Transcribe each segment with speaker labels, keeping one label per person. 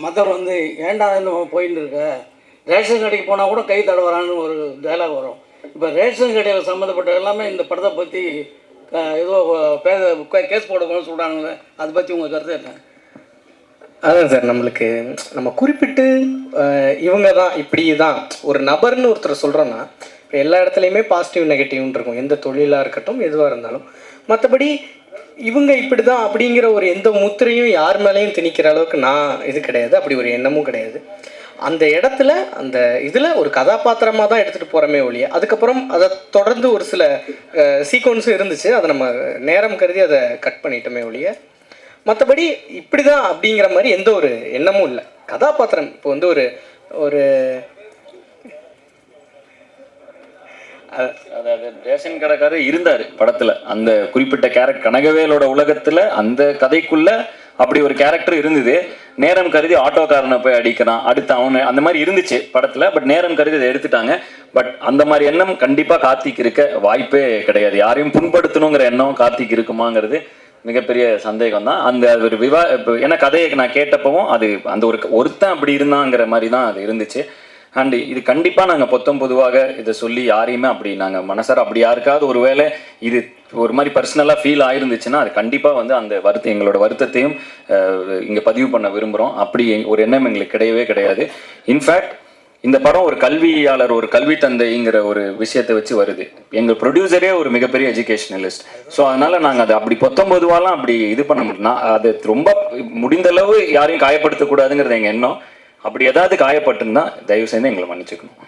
Speaker 1: மற்றவர் வந்து ஏன்டா இந்த போயின்னு இருக்க, ரேஷன் கடைக்கு போனால் கூட கை தடவரான்னு ஒரு டைலாக் வரும். இப்போ ரேஷன் கடையில் சம்மந்தப்பட்ட எல்லாமே இந்த படத்தை பற்றி ஏதோ கேஸ் போடணும்னு சொல்கிறாங்களே, அதை பற்றி உங்கள் கருத்து என்ன?
Speaker 2: அதான் சார், நம்ம குறிப்பிட்டு இவங்க தான் இப்படி தான் ஒரு நபர்னு ஒருத்தர் சொல்கிறோன்னா இப்போ எல்லா இடத்துலையுமே பாசிட்டிவ் நெகட்டிவ்னு இருக்கும், எந்த தொழிலாக இருக்கட்டும் எதுவாக இருந்தாலும். மற்றபடி இவங்க இப்படி தான் அப்படிங்கிற ஒரு எந்த முத்திரையும் யார் மேலேயும் திணிக்கிற அளவுக்கு நான் இது கிடையாது, அப்படி ஒரு எண்ணமும் கிடையாது. அந்த இடத்துல அந்த இதில் ஒரு கதாபாத்திரமாக தான் எடுத்துகிட்டு போகிறோமே ஒழிய, அதுக்கப்புறம் அதை தொடர்ந்து ஒரு சில சீக்வன்ஸும் இருந்துச்சு, அதை நம்ம நேரம் கருதி அதை கட் பண்ணிட்டோமே ஒழிய, மற்றபடி இப்படி தான் அப்படிங்கிற மாதிரி எந்த ஒரு எண்ணமும் இல்லை. கதாபாத்திரம் இப்போ வந்து ஒரு ஒரு
Speaker 3: அதாவது ரேஷன் கடைக்காரர் இருந்தார் படத்தில், அந்த குறிப்பிட்ட கேரக்டர் கனகவேலோட உலகத்தில் அந்த கதைக்குள்ள அப்படி ஒரு கேரக்டர் இருந்தது. நேரம் கருதி ஆட்டோக்காரனை போய் அடிக்கிறான், அடுத்து அவனு, அந்த மாதிரி இருந்துச்சு படத்தில். பட் நேரம் கருதி அதை எடுத்துட்டாங்க. பட் அந்த மாதிரி எண்ணம் கண்டிப்பாக கார்த்திக் இருக்க வாய்ப்பே கிடையாது. யாரையும் புண்படுத்தணுங்கிற எண்ணம் கார்த்திக் இருக்குமாங்கிறது மிகப்பெரிய சந்தேகம் தான். அந்த ஒரு ஏன்னா கதையை நான் கேட்டப்பவும் அது அந்த ஒருத்தன் அப்படி இருந்தாங்கிற மாதிரி தான் அது இருந்துச்சு. அண்ட் இது கண்டிப்பாக நாங்கள் பொதுவாக இதை சொல்லி யாரையுமே அப்படி நாங்கள் மனசார அப்படி யாருக்காவது ஒரு வேளை இது ஒரு மாதிரி பர்சனலாக ஃபீல் ஆயிருந்துச்சுன்னா அது கண்டிப்பாக வந்து அந்த எங்களோட வருத்தத்தையும் இங்கே பதிவு பண்ண விரும்புகிறோம். அப்படி ஒரு எண்ணம் எங்களுக்கு கிடையவே கிடையாது. இன்ஃபேக்ட் இந்த படம் ஒரு கல்வியாளர், ஒரு கல்வி தந்தைங்கிற ஒரு விஷயத்தை வச்சு வருது. எங்கள் ப்ரொடியூசரே ஒரு மிகப்பெரிய எஜுகேஷனலிஸ்ட். ஸோ அதனால நாங்கள் அதை அப்படி பொதுவாலாம் அப்படி இது பண்ண முடியும். அது ரொம்ப முடிந்த அளவு யாரையும் காயப்படுத்தக்கூடாதுங்கிறது எங்கள் எண்ணம். அப்படி ஏதாவது காயப்பட்டுருந்தா தயவு செய்து எங்களை மன்னிச்சுக்கணும்.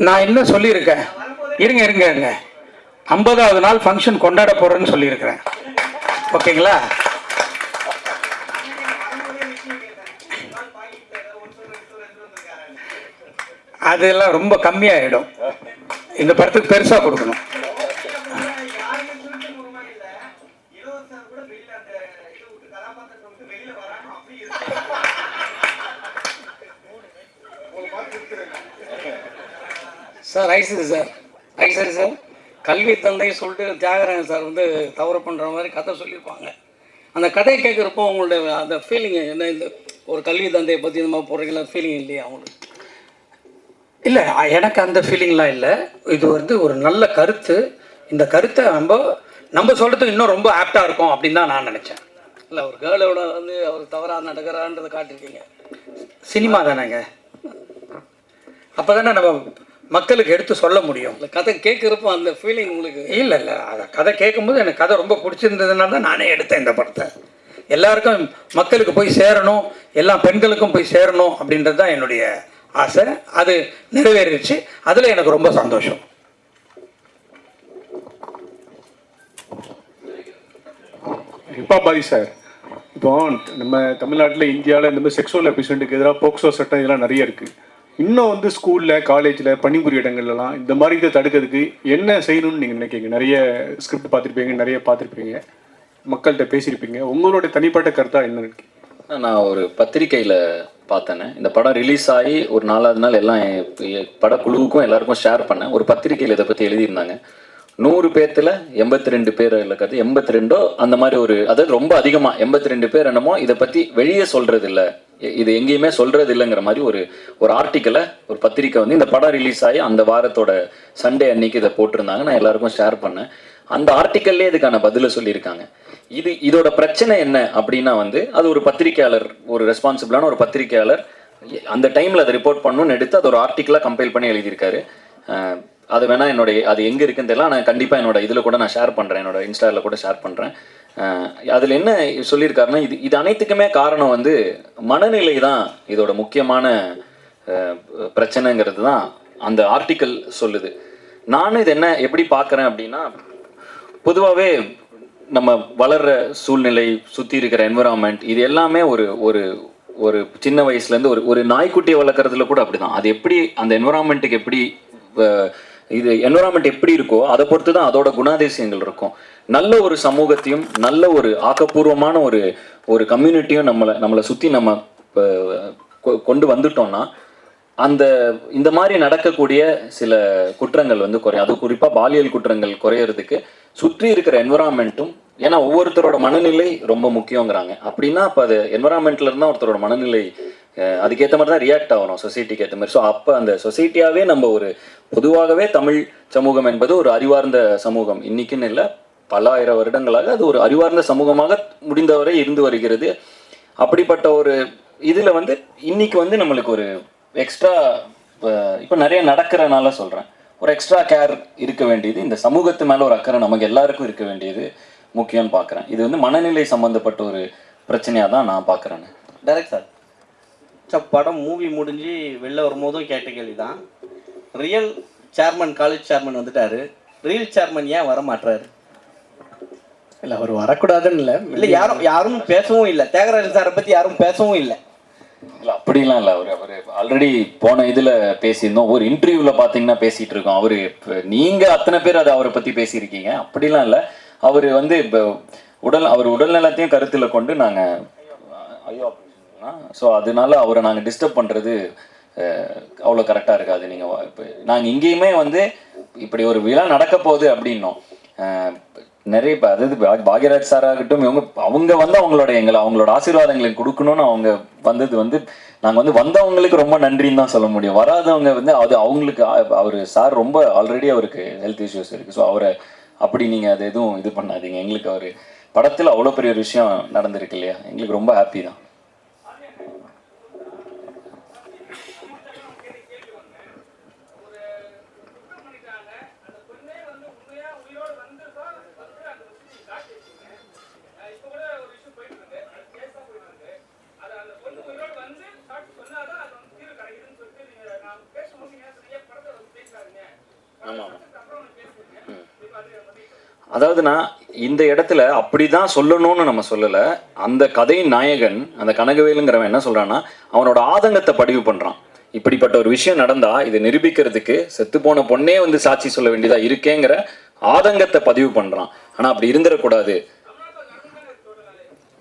Speaker 1: நான் என்ன சொல்லியிருக்கேன், இருங்க 50வது நாள் ஃபங்க்ஷன் கொண்டாட போறேன்னு சொல்லியிருக்கிறேன். ஓகேங்களா? அதெல்லாம் ரொம்ப கம்மியாயிடும். இந்த படத்துக்கு பெருசா கொடுக்கணும். சார் ஐசரி சார் கல்வி தந்தை சொல்லிட்டு தியாகராஜன் சார் வந்து தவறு பண்ணுற மாதிரி கதை சொல்லியிருப்பாங்க. அந்த கதையை கேட்குறப்போ உங்களுடைய அந்த ஃபீலிங் என்ன? இந்த ஒரு கல்வி தந்தையை பற்றி இந்த மாதிரி போடுறீங்களா, ஃபீலிங் இல்லையா அவங்களுக்கு?
Speaker 4: இல்லை, எனக்கு அந்த ஃபீலிங்லாம் இல்லை. இது வந்து ஒரு நல்ல கருத்து. இந்த கருத்தை நம்ம சொல்கிறதுக்கு இன்னும் ரொம்ப ஆப்டாக இருக்கும் அப்படின்னு தான் நான் நினச்சேன்.
Speaker 1: இல்லை, ஒரு கேர்ளோட வந்து அவர் தவறாக நடக்கிறான்றதை காட்டிருக்கீங்க.
Speaker 4: சினிமா தானேங்க, அப்போ தானே நம்ம மக்களுக்கு எடுத்து சொல்ல முடியும்.
Speaker 1: இல்லை, கதை கேட்குறப்போ அந்த ஃபீலிங் உங்களுக்கு?
Speaker 4: இல்லை அதை கதை கேட்கும்போது எனக்கு கதை ரொம்ப பிடிச்சிருந்ததுனால தான் நானே எடுத்தேன் இந்த படத்தை. எல்லாருக்கும் மக்களுக்கு போய் சேரணும், எல்லா பெண்களுக்கும் போய் சேரணும் அப்படின்றது தான் என்னுடைய ஆசை. அது நிறைவேறிடுச்சு. அதில் எனக்கு ரொம்ப சந்தோஷம்.
Speaker 5: பாதி சார், இப்போ நம்ம தமிழ்நாட்டில் இந்தியாவில் இந்த மாதிரி செக்ஷுவல் அபியூஸ்மெண்ட்டுக்கு எதிராக போக்சோ சட்டம் இதெல்லாம் நிறைய இருக்குது. இன்னும் வந்து ஸ்கூலில், காலேஜில், பணிபுரிய இடங்கள்லாம் இந்த மாதிரி இதை தடுக்கிறதுக்கு என்ன செய்யணும்னு நீங்கள் நினைக்கிறீங்க? நிறைய ஸ்கிரிப்ட் பார்த்துருப்பீங்க, நிறைய பார்த்துருப்பீங்க, மக்கள்கிட்ட பேசியிருப்பீங்க. உங்களுடைய தனிப்பட்ட கருத்தாக என்ன இருக்கு?
Speaker 3: நான் ஒரு பத்திரிக்கையில் பார்த்தேனே, இந்த படம் ரிலீஸ் ஆகி ஒரு 4வது நாள் எல்லாம் படக்குழுவுக்கும் எல்லாருக்கும் ஷேர் பண்ணேன். ஒரு பத்திரிக்கையில் இதை பற்றி எழுதியிருந்தாங்க. 100 பேர்த்தில் 82 பேர் இருக்கிறது, 82 அந்த மாதிரி ஒரு, அதாவது ரொம்ப அதிகமாக 82 பேர் என்னமோ இதை பற்றி வெளியே சொல்கிறது இல்லை, இது எங்கேயுமே சொல்கிறது இல்லைங்கிற மாதிரி ஒரு ஆர்டிக்கலை ஒரு பத்திரிக்கை வந்து இந்த படம் ரிலீஸ் ஆகி அந்த வாரத்தோட சண்டே அன்னைக்கு இதை போட்டிருந்தாங்க. நான் எல்லாருக்கும் ஷேர் பண்ணேன். அந்த ஆர்டிக்கல்லே இதுக்கான பதிலை சொல்லியிருக்காங்க. இதோட பிரச்சனை என்ன அப்படின்னா வந்து அது ஒரு பத்திரிக்கையாளர், ஒரு ரெஸ்பான்சிபிளான ஒரு பத்திரிக்கையாளர் அந்த டைமில் அதை ரிப்போர்ட் பண்ணணும்னு எடுத்து அது ஒரு ஆர்டிக்கலாக கம்பைல் பண்ணி எழுதியிருக்காரு. அது வேணா அது எங்கே இருக்குன்னு தெரியல, நான் கண்டிப்பாக என்னோட இதில் கூட நான் ஷேர் பண்ணுறேன், என்னோட இன்ஸ்டாவில் கூட ஷேர் பண்ணுறேன். அதில் என்ன சொல்லியிருக்காருன்னா, இது அனைத்துக்குமே காரணம் வந்து மனநிலை தான் இதோட முக்கியமான பிரச்சனைங்கிறது தான் அந்த ஆர்டிக்கல் சொல்லுது. நானும் இது எப்படி பார்க்குறேன் அப்படின்னா, பொதுவாகவே நம்ம வளர்கிற சூழ்நிலை, சுற்றி இருக்கிற என்விரான்மெண்ட், இது எல்லாமே ஒரு சின்ன வயசுலேருந்து ஒரு நாய்க்குட்டியை வளர்க்குறதுல கூட அப்படி தான். அது எப்படி அந்த என்விரான்மெண்ட்டுக்கு எப்படி இது என்விரான்மெண்ட் எப்படி இருக்கோ அதை பொறுத்து தான் அதோட குணாதிசயங்கள் இருக்கும். நல்ல ஒரு சமூகத்தையும் நல்ல ஒரு ஆக்கப்பூர்வமான ஒரு கம்யூனிட்டியும் நம்மளை சுற்றி நம்ம கொண்டு வந்துட்டோம்னா அந்த இந்த மாதிரி நடக்கக்கூடிய சில குற்றங்கள் வந்து குறையும். அது குறிப்பாக பாலியல் குற்றங்கள் குறையிறதுக்கு சுற்றி இருக்கிற என்விரான்மெண்ட்டும், ஏன்னா ஒவ்வொருத்தரோட மனநிலை ரொம்ப முக்கியங்கிறாங்க. அப்படின்னா அப்போ அது என்விரான்மெண்ட்ல இருந்தால் ஒருத்தரோட மனநிலை அதுக்கேற்ற மாதிரி தான் ரியாக்ட் ஆகணும், சொசைட்டிக்கு ஏற்ற மாதிரி. ஸோ அப்போ அந்த சொசைட்டியாகவே நம்ம ஒரு பொதுவாகவே தமிழ் சமூகம் என்பது ஒரு அறிவார்ந்த சமூகம். இன்னைக்குன்னு இல்லை, பல ஆயிரம் வருடங்களாக அது ஒரு அறிவார்ந்த சமூகமாக முடிந்தவரை இருந்து வருகிறது. அப்படிப்பட்ட ஒரு இதில் வந்து இன்னைக்கு வந்து நம்மளுக்கு ஒரு எக்ஸ்ட்ரா இப்போ நிறைய நடக்கிறனால சொல்கிறேன், ஒரு எக்ஸ்ட்ரா கேர் இருக்க வேண்டியது, இந்த சமூகத்து மேலே ஒரு அக்கறை நமக்கு எல்லாருக்கும் இருக்க வேண்டியது முக்கியம்னு பார்க்குறேன். இது வந்து மனநிலை சம்மந்தப்பட்ட ஒரு பிரச்சனையாக தான் நான் பார்க்குறேன்.
Speaker 6: டைரக்ட் சார், படம் மூவி முடிஞ்சு வெளில வரும்போதும் கேட்ட கேள்வி தான். ரியல் சேர்மன், காலேஜ் சேர்மன் வந்துட்டாரு, ரியல் சேர்மன் ஏன் வர மாட்டாரு?
Speaker 2: இல்லை அவர் வரக்கூடாதுன்னு இல்லை,
Speaker 6: இல்லை யாரும் பேசவும் இல்லை, தியாகராஜன் சாரை பற்றி யாரும் பேசவும் இல்லை.
Speaker 3: இல்லை அப்படிலாம் இல்லை, அவர் ஆல்ரெடி போன இதில் பேசியிருந்தோம், ஒரு இன்டர்வியூவில் பார்த்தீங்கன்னா பேசிகிட்டு இருக்கோம். நீங்கள் அத்தனை பேர் அதை அவரை பற்றி பேசியிருக்கீங்க. அப்படிலாம் இல்லை, அவர் வந்து இப்போ அவர் உடல்நலத்தையும் கருத்தில் கொண்டு நாங்கள் ஐயோ ஸோ அதனால அவரை நாங்கள் டிஸ்டர்ப் பண்ணுறது அவ்வளோ கரெக்டாக இருக்காது. நீங்கள் இப்போ நாங்கள் இங்கேயுமே வந்து இப்படி ஒரு விழா நடக்க போகுது அப்படின்னோம், நிறைய இப்போ அதாவது பாக்யராஜ் சாராகட்டும் அவங்க வந்து அவங்களோட ஆசீர்வாதங்களை கொடுக்கணும்னு அவங்க வந்தது வந்து நாங்கள் வந்து வந்தவங்களுக்கு ரொம்ப நன்றின்னு தான் சொல்ல முடியும். வராதவங்க வந்து அது அவங்களுக்கு அவர் சார் ரொம்ப ஆல்ரெடி அவருக்கு ஹெல்த் இஷ்யூஸ் இருக்குது. ஸோ அவரை அப்படி நீங்கள் அது எதுவும் இது பண்ணாதீங்க. எங்களுக்கு அவர் படத்தில் அவ்வளோ பெரிய ஒரு விஷயம் நடந்திருக்கு இல்லையா, எங்களுக்கு ரொம்ப ஹாப்பி தான். அதாவதுனா இந்த இடத்துல அப்படிதான் சொல்லணும்னு நம்ம சொல்லலை. அந்த கதையின் நாயகன் அந்த கனகவேலுங்கிறவன் என்ன சொல்றான்னா, அவனோட ஆதங்கத்தை பதிவு பண்றான். இப்படிப்பட்ட ஒரு விஷயம் நடந்தா இதை நிரூபிக்கிறதுக்கு செத்து போன பொண்ணே வந்து சாட்சி சொல்ல வேண்டியதா இருக்கேங்கிற ஆதங்கத்தை பதிவு பண்றான். ஆனா அப்படி இருந்துடக்கூடாது,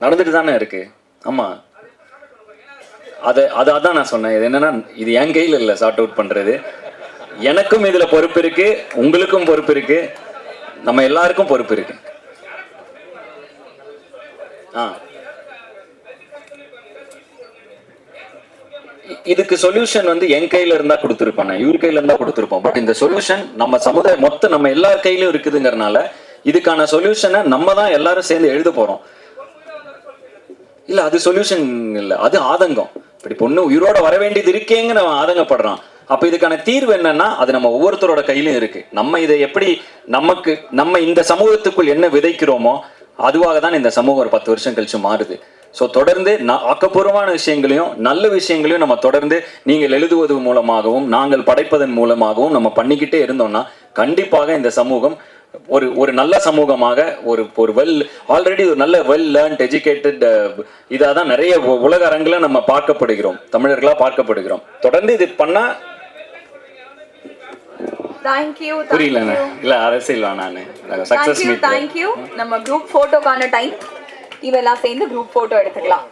Speaker 3: நடந்துட்டு தானே இருக்கு. ஆமா, அதான் நான் சொன்னேன். இது என்னன்னா, இது என் கையில் இல்லை சார்ட் அவுட் பண்றது. எனக்கும் இதுல பொறுப்பு இருக்கு, உங்களுக்கும் பொறுப்பு இருக்கு, நம்ம எல்லாருக்கும் பொறுப்பு இருக்கு. இதுக்கு சொல்யூஷன் வந்து என் கையில இருந்தா கொடுத்துருப்பானே, இவர் கையில இருந்தா கொடுத்துருப்போம். பட் இந்த சொல்யூஷன் நம்ம சமுதாயம் மொத்தம் நம்ம எல்லார் கையிலும் இருக்குதுங்கிறனால இதுக்கான சொல்யூஷனை நம்ம தான் எல்லாரும் சேர்ந்து எழுத போறோம். இல்ல அது சொல்யூஷன் இல்லை, அது ஆதங்கம். இப்படி பொண்ணு உயிரோட வர வேண்டியது இருக்கேங்க நம்ம ஆதங்கப்படுறான். அப்ப இதுக்கான தீர்வு என்னன்னா, அது நம்ம ஒவ்வொருத்தரோட கையிலும் இருக்கு. நம்ம இதை எப்படி நம்ம இந்த சமூகத்துக்குள் என்ன விதைக்கிறோமோ அதுவாக தான் இந்த சமூகம் ஒரு 10 வருஷம் கழிச்சு மாறுது. ஸோ தொடர்ந்து ஆக்கப்பூர்வமான விஷயங்களையும் நல்ல விஷயங்களையும் நம்ம தொடர்ந்து நீங்கள் எழுதுவது மூலமாகவும் நாங்கள் படைப்பதன் மூலமாகவும் நம்ம பண்ணிக்கிட்டே இருந்தோம்னா கண்டிப்பாக இந்த சமூகம் ஒரு நல்ல சமூகமாக ஒரு ஆல்ரெடி ஒரு நல்ல லேர்ன்ட் எஜுகேட்டட் இதாக தான் நிறைய உலக அரங்கில் நம்ம பார்க்கப்படுகிறோம், தமிழர்களாக பார்க்கப்படுகிறோம். தொடர்ந்து இது பண்ணா புரியல இல்ல அரசியல் நான் சக்சஸ் மீட்.
Speaker 7: தேங்க்யூ. நம்ம குரூப் போட்டோக்கான டைம், இவெல்லாம் சேர்ந்து குரூப் போட்டோ எடுத்துக்கலாம்.